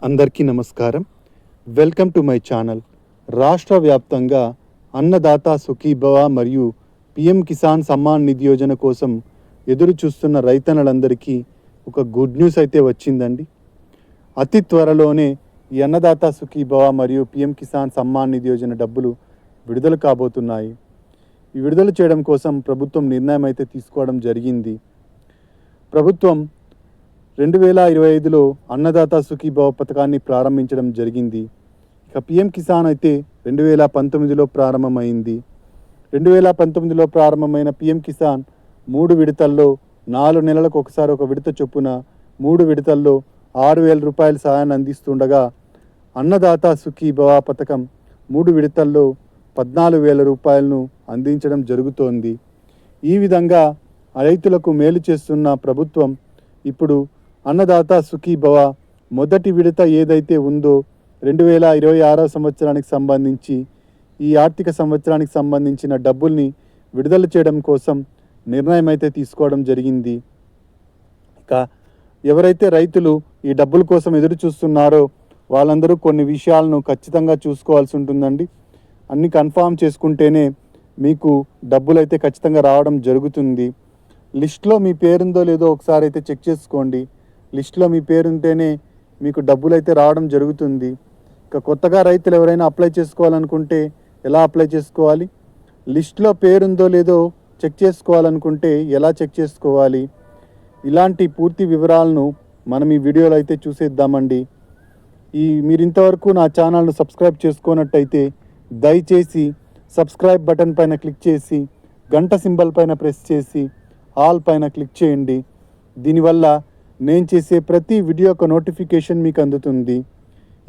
అందరికీ నమస్కారం. Welcome to my channel. రాష్ట్ర వ్యాప్తంగా అన్నదాత సుఖీభవ మరియు పిఎం కిసాన్ సమ్మాన్ నిధి యోజన కోసం ఎదురు చూస్తున్న రైతన్నలందరికీ ఒక గుడ్ న్యూస్ అయితే వచ్చిందండి. అతి త్వరలోనే ఈ అన్నదాత సుఖీభవ మరియు పిఎం కిసాన్ సమ్మాన్ నిధి యోజన డబ్బులు విడుదల కాబోతున్నాయి. ఈ విడుదల చేయడం కోసం ప్రభుత్వం నిర్ణయం అయితే తీసుకోవడం జరిగింది. ప్రభుత్వం 2025లో అన్నదాత సుఖీభవ పథకాన్ని ప్రారంభించడం జరిగింది. ఇక పిఎం కిసాన్ అయితే 2019లో ప్రారంభమైంది. 2019లో ప్రారంభమైన పిఎం కిసాన్ 3 విడతల్లో 4 నెలలకు ఒకసారి ఒక విడత చొప్పున 3 విడతల్లో 6,000 రూపాయల సహాయాన్ని అందిస్తుండగా, అన్నదాత సుఖీభవ పథకం 3 విడతల్లో 14,000 రూపాయలను అందించడం జరుగుతోంది. ఈ విధంగా రైతులకు మేలు చేస్తున్న ప్రభుత్వం ఇప్పుడు అన్నదాత సుఖీభవ మొదటి విడత ఏదైతే ఉందో 2026 సంవత్సరానికి సంబంధించి ఈ ఆర్థిక సంవత్సరానికి సంబంధించిన డబ్బుల్ని విడుదల చేయడం కోసం నిర్ణయం అయితే తీసుకోవడం జరిగింది. ఇక ఎవరైతే రైతులు ఈ డబ్బుల కోసం ఎదురు చూస్తున్నారో వాళ్ళందరూ కొన్ని విషయాలను ఖచ్చితంగా చూసుకోవాల్సి ఉంటుందండి. అన్ని కన్ఫామ్ చేసుకుంటేనే మీకు డబ్బులు అయితే ఖచ్చితంగా రావడం జరుగుతుంది. లిస్ట్లో మీ పేరుందో లేదో ఒకసారి అయితే చెక్ చేసుకోండి. లిస్ట్లో మీ పేరు ఉంటేనే మీకు డబ్బులు అయితే రావడం జరుగుతుంది. ఇక కొత్తగా రైతులు ఎవరైనా అప్లై చేసుకోవాలనుకుంటే ఎలా అప్లై చేసుకోవాలి, లిస్ట్లో పేరుందో లేదో చెక్ చేసుకోవాలనుకుంటే ఎలా చెక్ చేసుకోవాలి, ఇలాంటి పూర్తి వివరాలను మనం ఈ వీడియోలో అయితే చూసేద్దామండి. మీరు ఇంతవరకు నా ఛానల్ను సబ్స్క్రైబ్ చేసుకోనట్టయితే దయచేసి సబ్స్క్రైబ్ బటన్ పైన క్లిక్ చేసి గంట సింబల్ పైన ప్రెస్ చేసి ఆల్ పైన క్లిక్ చేయండి. దీనివల్ల నేను చేసే ప్రతి వీడియో యొక్క నోటిఫికేషన్ మీకు అందుతుంది.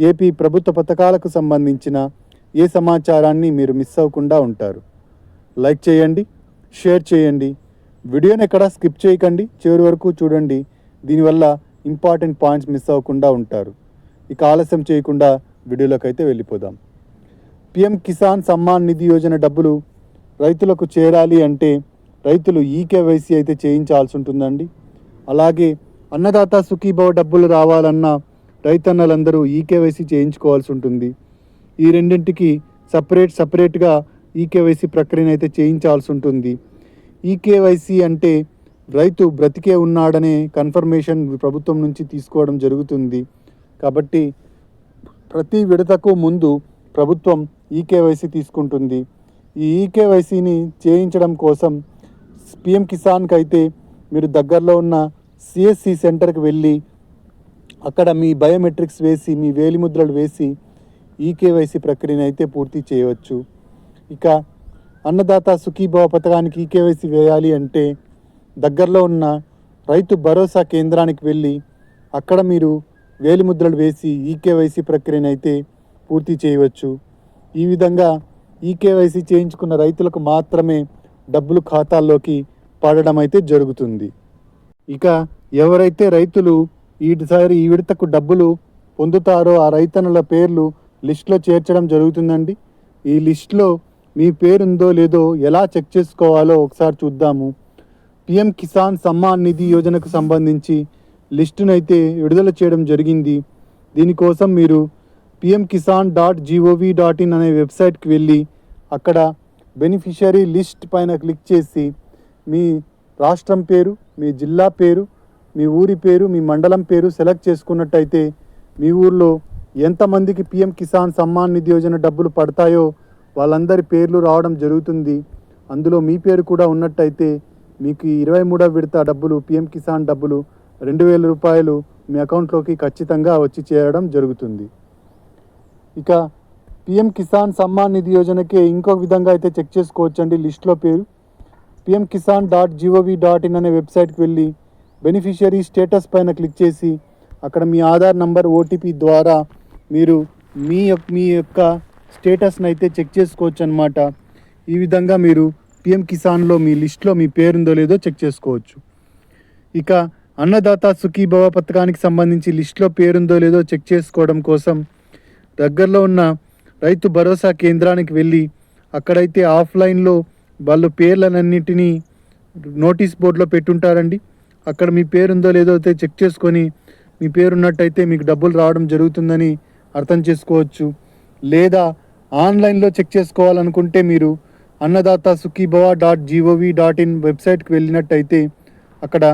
ఏపీ ప్రభుత్వ పథకాలకు సంబంధించిన ఏ సమాచారాన్ని మీరు మిస్ అవ్వకుండా ఉంటారు. లైక్ చేయండి, షేర్ చేయండి, వీడియోని ఎక్కడ స్కిప్ చేయకండి, చివరి వరకు చూడండి. దీనివల్ల ఇంపార్టెంట్ పాయింట్స్ మిస్ అవ్వకుండా ఉంటారు. ఇక ఆలస్యం చేయకుండా వీడియోలోకి అయితే వెళ్ళిపోదాం. పిఎం కిసాన్ సమ్మాన్ నిధి యోజన డబ్బులు రైతులకు చేరాలి అంటే రైతులు ఈకేవైసీ అయితే చేయించాల్సి ఉంటుందండి. అలాగే అన్నదాత సుఖీభవ డబ్బులు రావాలన్నా రైతన్నలందరూ ఈకేవైసీ చేయించుకోవాల్సి ఉంటుంది. ఈ రెండింటికి సపరేట్గా ఈకేవైసీ ప్రక్రియను అయితే చేయించాల్సి ఉంటుంది. ఈకేవైసీ అంటే రైతు బ్రతికే ఉన్నాడనే కన్ఫర్మేషన్ ప్రభుత్వం నుంచి తీసుకోవడం జరుగుతుంది. కాబట్టి ప్రతి విడతకు ముందు ప్రభుత్వం ఈకేవైసీ తీసుకుంటుంది. ఈ ఈకేవైసీని చేయించడం కోసం పిఎం కిసాన్కి అయితే మీరు దగ్గరలో ఉన్న సిఎస్సి సెంటర్కి వెళ్ళి అక్కడ మీ బయోమెట్రిక్స్ వేసి మీ వేలిముద్రలు వేసి ఈకేవైసీ ప్రక్రియను అయితే పూర్తి చేయవచ్చు. ఇక అన్నదాత సుఖీభవ పథకానికి ఈకేవైసీ వేయాలి అంటే దగ్గరలో ఉన్న రైతు భరోసా కేంద్రానికి వెళ్ళి అక్కడ మీరు వేలిముద్రలు వేసి ఈకేవైసీ ప్రక్రియను అయితే పూర్తి చేయవచ్చు. ఈ విధంగా ఈకేవైసీ చేయించుకున్న రైతులకు మాత్రమే డబ్బులు ఖాతాల్లోకి పడడం అయితే జరుగుతుంది. ఇక ఎవరైతే రైతులు ఈసారి ఈ విడతకు డబ్బులు పొందుతారో ఆ రైతన్నుల పేర్లు లిస్టులో చేర్చడం జరుగుతుందండి. ఈ లిస్టులో మీ పేరుందో లేదో ఎలా చెక్ చేసుకోవాలో ఒకసారి చూద్దాము. పిఎం కిసాన్ సమ్మాన్ నిధి యోజనకు సంబంధించి లిస్టునైతే విడుదల చేయడం జరిగింది. దీనికోసం మీరు pmkisan.gov.in అనే వెబ్సైట్కి వెళ్ళి అక్కడ బెనిఫిషరీ లిస్ట్ పైన క్లిక్ చేసి మీ రాష్ట్రం పేరు, మీ జిల్లా పేరు, మీ ఊరి పేరు, మీ మండలం పేరు సెలెక్ట్ చేసుకున్నట్టయితే మీ ఊర్లో ఎంతమందికి పిఎం కిసాన్ సమ్మాన్ నిధి యోజన డబ్బులు పడతాయో వాళ్ళందరి పేర్లు రావడం జరుగుతుంది. అందులో మీ పేరు కూడా ఉన్నట్టయితే మీకు 23వ విడత డబ్బులు పిఎం కిసాన్ డబ్బులు 2,000 రూపాయలు మీ అకౌంట్లోకి ఖచ్చితంగా వచ్చి చేరడం జరుగుతుంది. ఇక పిఎం కిసాన్ సమ్మాన్ నిధి యోజనకే ఇంకొక విధంగా అయితే చెక్ చేసుకోవచ్చండి. లిస్ట్లో పేరు pmkisan.gov.in అనే వెబ్సైట్కి వెళ్ళి బెనిఫిషరీ స్టేటస్ పైన క్లిక్ చేసి అక్కడ మీ ఆధార్ నంబర్, ఓటీపీ ద్వారా మీరు మీ యొక్క స్టేటస్ని అయితే చెక్ చేసుకోవచ్చు అన్నమాట. ఈ విధంగా మీరు పిఎం కిసాన్లో మీ లిస్ట్లో మీ పేరుందో లేదో చెక్ చేసుకోవచ్చు. ఇక అన్నదాత సుఖీభవ పథకానికి సంబంధించి లిస్ట్లో పేరుందో లేదో చెక్ చేసుకోవడం కోసం దగ్గరలో ఉన్న రైతు భరోసా కేంద్రానికి వెళ్ళి అక్కడైతే ఆఫ్లైన్లో వాళ్ళు పేర్లన్నింటినీ నోటీస్ బోర్డులో పెట్టుంటారండి. అక్కడ మీ పేరుందో లేదో అయితే చెక్ చేసుకొని మీ పేరు ఉన్నట్టయితే మీకు డబ్బులు రావడం జరుగుతుందని అర్థం చేసుకోవచ్చు. లేదా ఆన్లైన్లో చెక్ చేసుకోవాలనుకుంటే మీరు అన్నదాత సుఖీభవ .gov.in వెబ్సైట్కి వెళ్ళినట్టయితే అక్కడ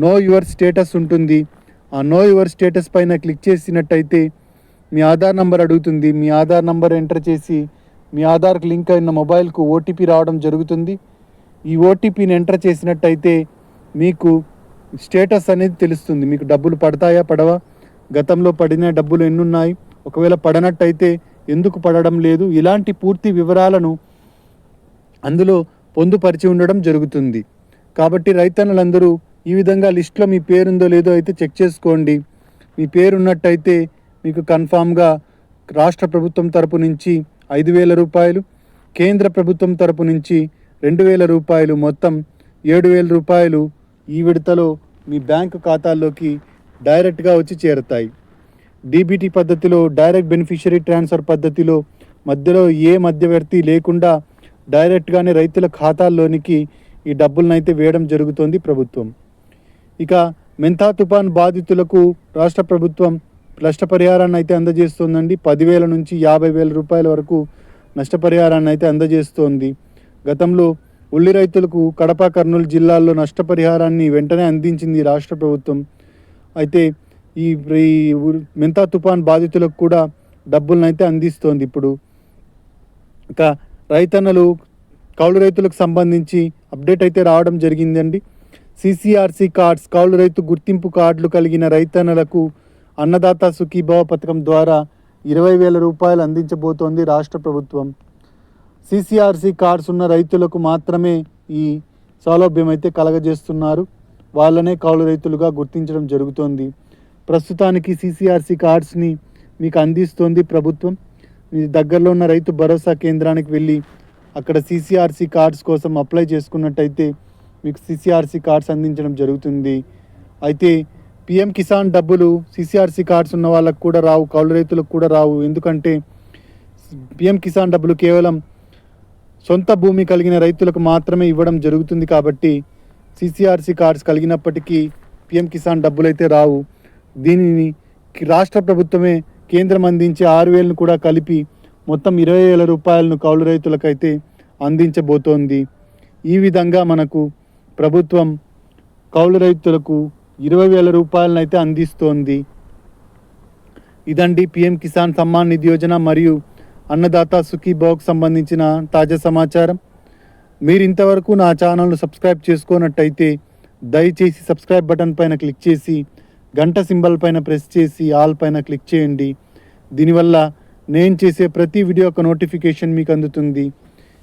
నో యువర్ స్టేటస్ ఉంటుంది. ఆ నో యువర్ స్టేటస్ పైన క్లిక్ చేసినట్టయితే మీ ఆధార్ నంబర్ అడుగుతుంది. మీ ఆధార్ నంబర్ ఎంటర్ చేసి మీ ఆధార్కి లింక్ అయిన మొబైల్కు ఓటీపీ రావడం జరుగుతుంది. ఈ ఓటీపీని ఎంటర్ చేసినట్టయితే మీకు స్టేటస్ అనేది తెలుస్తుంది. మీకు డబ్బులు పడతాయా పడవా, గతంలో పడిన డబ్బులు ఎన్నున్నాయి, ఒకవేళ పడనట్టయితే ఎందుకు పడడం లేదు, ఇలాంటి పూర్తి వివరాలను అందులో పొందుపరిచి ఉండడం జరుగుతుంది. కాబట్టి రైతన్నలందరూ ఈ విధంగా లిస్టులో మీ పేరుందో లేదో అయితే చెక్ చేసుకోండి. మీ పేరు ఉన్నట్టయితే మీకు కన్ఫామ్గా రాష్ట్ర ప్రభుత్వం తరపు నుంచి 5,000 రూపాయలు, కేంద్ర ప్రభుత్వం తరపు నుంచి 2,000 రూపాయలు, మొత్తం 7,000 రూపాయలు ఈ విడతలో మీ బ్యాంకు ఖాతాల్లోకి డైరెక్ట్గా వచ్చి చేరతాయి. డీబీటీ పద్ధతిలో, డైరెక్ట్ బెనిఫిషరీ ట్రాన్స్ఫర్ పద్ధతిలో మధ్యలో ఏ మధ్యవర్తి లేకుండా డైరెక్ట్గానే రైతుల ఖాతాల్లోనికి ఈ డబ్బులను అయితే వేయడం జరుగుతోంది ప్రభుత్వం. ఇక మెంతా తుఫాన్ బాధితులకు రాష్ట్ర ప్రభుత్వం నష్టపరిహారాన్ని అయితే అందజేస్తోందండి. 10,000 నుంచి 50,000 రూపాయల వరకు నష్టపరిహారాన్ని అయితే అందజేస్తోంది. గతంలో ఉల్లి రైతులకు కడప, కర్నూలు జిల్లాల్లో నష్టపరిహారాన్ని వెంటనే అందించింది రాష్ట్ర ప్రభుత్వం. అయితే ఈ మెంతా తుఫాన్ బాధితులకు కూడా డబ్బులను అయితే అందిస్తోంది ఇప్పుడు. ఇక రైతన్నలు, కౌలు రైతులకు సంబంధించి అప్డేట్ అయితే రావడం జరిగిందండి. సిసిఆర్సి కార్డ్స్, కౌలు రైతు గుర్తింపు కార్డులు కలిగిన రైతన్నలకు అన్నదాత సుఖీభవ పథకం ద్వారా 20,000 రూపాయలు అందించబోతోంది రాష్ట్ర ప్రభుత్వం. సిసిఆర్సి కార్డ్స్ ఉన్న రైతులకు మాత్రమే ఈ సౌలభ్యం అయితే కలగజేస్తున్నారు. వాళ్ళనే కౌలు రైతులుగా గుర్తించడం జరుగుతోంది. ప్రస్తుతానికి సిసిఆర్సి కార్డ్స్ని మీకు అందిస్తోంది ప్రభుత్వం. మీ దగ్గరలో ఉన్న రైతు భరోసా కేంద్రానికి వెళ్ళి అక్కడ సిసిఆర్సి కార్డ్స్ కోసం అప్లై చేసుకున్నట్టయితే మీకు సిసిఆర్సి కార్డ్స్ అందించడం జరుగుతుంది. అయితే పిఎం కిసాన్ డబ్బులు సిసిఆర్సి కార్డ్స్ ఉన్న వాళ్ళకు కూడా రావు, కౌలు రైతులకు కూడా రావు. ఎందుకంటే పిఎం కిసాన్ డబ్బులు కేవలం సొంత భూమి కలిగిన రైతులకు మాత్రమే ఇవ్వడం జరుగుతుంది. కాబట్టి సిసిఆర్సి కార్డ్స్ కలిగినప్పటికీ పిఎం కిసాన్ డబ్బులు అయితే రావు. దీనిని రాష్ట్ర ప్రభుత్వమే కేంద్రం అందించే 6,000ను కూడా కలిపి మొత్తం 20,000 రూపాయలను కౌలు రైతులకైతే అందించబోతోంది. ఈ విధంగా మనకు ప్రభుత్వం కౌలు రైతులకు 20,000 రూపాయలను అయితే అందిస్తోంది. ఇదండి పిఎం కిసాన్ సమ్మాన్ నిధి యోజన మరియు అన్నదాత సుఖీభవకు సంబంధించిన తాజా సమాచారం. మీరు ఇంతవరకు నా ఛానల్ను సబ్స్క్రైబ్ చేసుకోనట్టయితే దయచేసి సబ్స్క్రైబ్ బటన్ పైన క్లిక్ చేసి గంట సింబల్ పైన ప్రెస్ చేసి ఆల్ పైన క్లిక్ చేయండి. దీనివల్ల నేను చేసే ప్రతి వీడియో యొక్క నోటిఫికేషన్ మీకు అందుతుంది.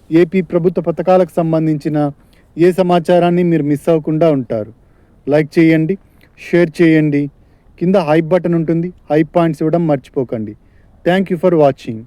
ఏపీ ప్రభుత్వ పథకాలకు సంబంధించిన ఏ సమాచారాన్ని మీరు మిస్ అవ్వకుండా ఉంటారు. లైక్ చేయండి, షేర్ చేయండి, కింద హైప్ బటన్ ఉంటుంది, హైప్ పాయింట్స్ ఇవ్వడం మర్చిపోకండి. Thank you for watching.